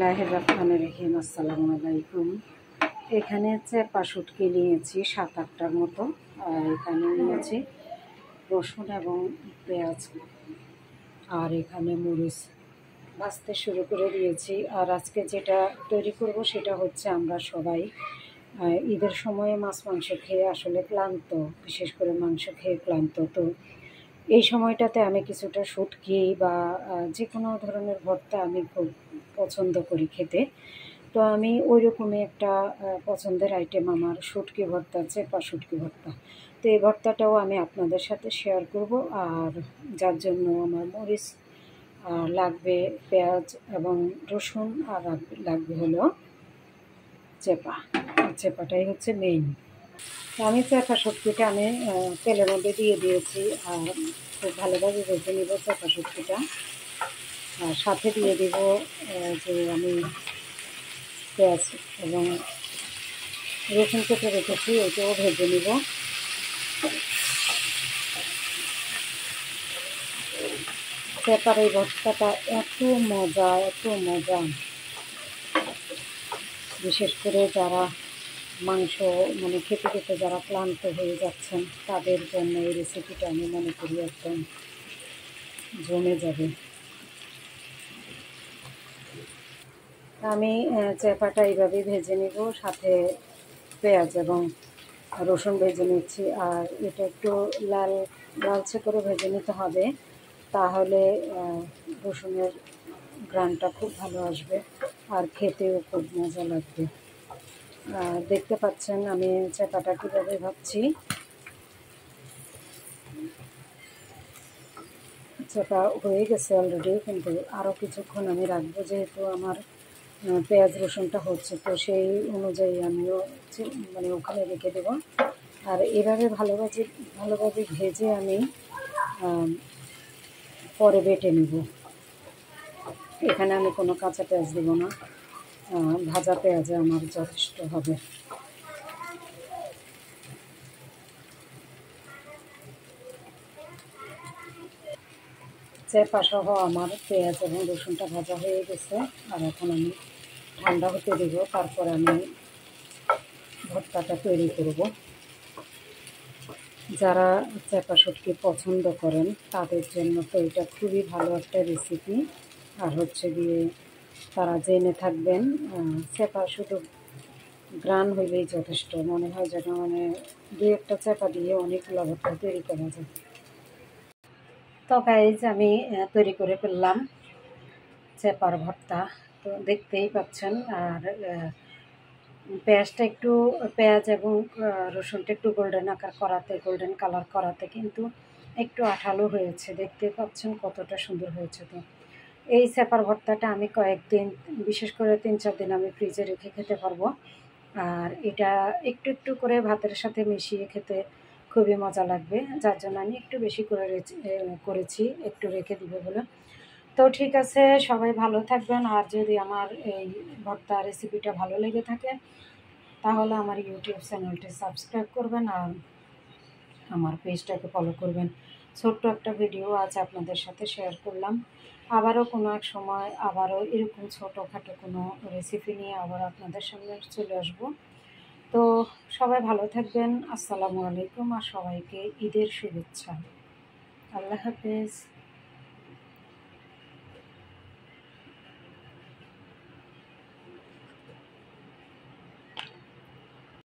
বিসমিল্লাহির রহমানির রহিম। আসসালামু আলাইকুম। এখানে চেপা শুটকি নিয়েছি 7-8টার মতো, আর এখানে নিয়েছি রসুন এবং পেঁয়াজ, আর এখানে মরিচ ভাজতে শুরু করে দিয়েছি। আর আজকে যেটা তৈরি করব সেটা হচ্ছে, আমরা সবাই ঈদের সময়ে মাছ মাংস খেয়ে আসলে ক্লান্ত, বিশেষ করে মাংস খেয়ে ক্লান্ত। তো এই সময়টাতে আমি কিছুটা শুটকি বা যে কোনো ধরনের ভর্তা আমি খুব পছন্দ করি খেতে। তো আমি ওই রকমই একটা পছন্দের আইটেম আমার শুটকি ভর্তা, চেপা শুটকি ভর্তা। তো এই ভর্তাটাও আমি আপনাদের সাথে শেয়ার করব। আর যার জন্য আমার মরিচ লাগবে, পেঁয়াজ এবং রসুন, আর লাগবে হলো চেপা। চেপাটাই হচ্ছে মেইন। তো আমি চেপা শুটকিটা আমি তেলের মধ্যে দিয়ে দিয়েছি, আর খুব ভালোভাবে ভেজে নেব চেপা শুটকিটা। আর সাথে দিয়ে দেব যে আমি পেঁয়াজ এবং রসুন কেটে রেখেছি, ওইটাও ভেজে নেব। চেপার এই ভর্তাটা এত মজা, এত মজা, বিশেষ করে যারা মাংস খেতে খেতে যারা ক্লান্ত হয়ে যাচ্ছেন তাদের জন্য এই রেসিপিটা আমি মনে করি একদম জমে যাবে। আমি চেপাটা এইভাবেই ভেজে নেব, সাথে পেঁয়াজ এবং রসুন ভেজে নিচ্ছি। আর এটা একটু লালচে করে ভেজে নিতে হবে, তাহলে রসুনের ঘ্রাণটা খুব ভালো আসবে আর খেতেও খুব মজা লাগবে। দেখতে পাচ্ছেন আমি চেপাটা কীভাবে ভাজছি। চেপা হয়ে গেছে অলরেডি, কিন্তু আরও কিছুক্ষণ আমি রাখবো, যেহেতু আমার পেঁয়াজ রসুনটা হচ্ছে, তো সেই অনুযায়ী আমিও ওখানে রেখে দেবো। আর এভাবে ভালোভাবে ভেজে আমি পরে বেটে নেব। এখানে আমি কোনো কাঁচা পেঁয়াজ দেবো না, ভাজা পেঁয়াজে আমার যথেষ্ট হবে। চেপা সহ আমার পেঁয়াজ এবং রসুনটা ভাজা হয়ে গেছে। আর এখন আমি ঠান্ডা হতে দেব, তারপর আমি ভর্তাটা তৈরি করব। যারা চেপা শুটকি পছন্দ করেন তাদের জন্য তো এটা খুবই ভালো একটা রেসিপি। আর হচ্ছে গিয়ে তারা জেনে থাকবেন, চেপা শুধু গ্রান হইলেই যথেষ্ট, মনে হয় যেন দুই একটা চেপা দিয়ে অনেকগুলো ভর্তা তৈরি করা যায়। তো গাইজ আমি তৈরি করে ফেললাম চেপার ভর্তা, তো দেখতেই পাচ্ছেন। আর পেঁয়াজ এবং রসুনটা একটু গোল্ডেন কালার করাতে কিন্তু একটু আঠালো হয়েছে, দেখতে পাচ্ছেন কতটা সুন্দর হয়েছে। তো এই চেপার ভর্তাটা আমি কয়েকদিন, বিশেষ করে 3-4 দিন আমি ফ্রিজে রেখে খেতে পারবো। আর এটা একটু একটু করে ভাতের সাথে মিশিয়ে খেতে খুবই মজা লাগবে, যার জন্য আমি একটু বেশি করে করেছি, একটু রেখে দিব বলে। তো ঠিক আছে, সবাই ভালো থাকবেন। আর যদি আমার এই ভর্তা রেসিপিটা ভালো লেগে থাকে তাহলে আমার ইউটিউব চ্যানেলটি সাবস্ক্রাইব করবেন আর আমার পেজটাকে ফলো করবেন। ছোট্ট একটা ভিডিও আজ আপনাদের সাথে শেয়ার করলাম। আবারও কোনো এক সময় আবারও এরকম ছোটোখাটো কোনো রেসিপি নিয়ে আবার আপনাদের সামনে চলে আসব। তো সবাই ভালো থাকবেন। আসসালামু আলাইকুম, আর সবাইকে ঈদের শুভেচ্ছা। আল্লাহ হাফেজ।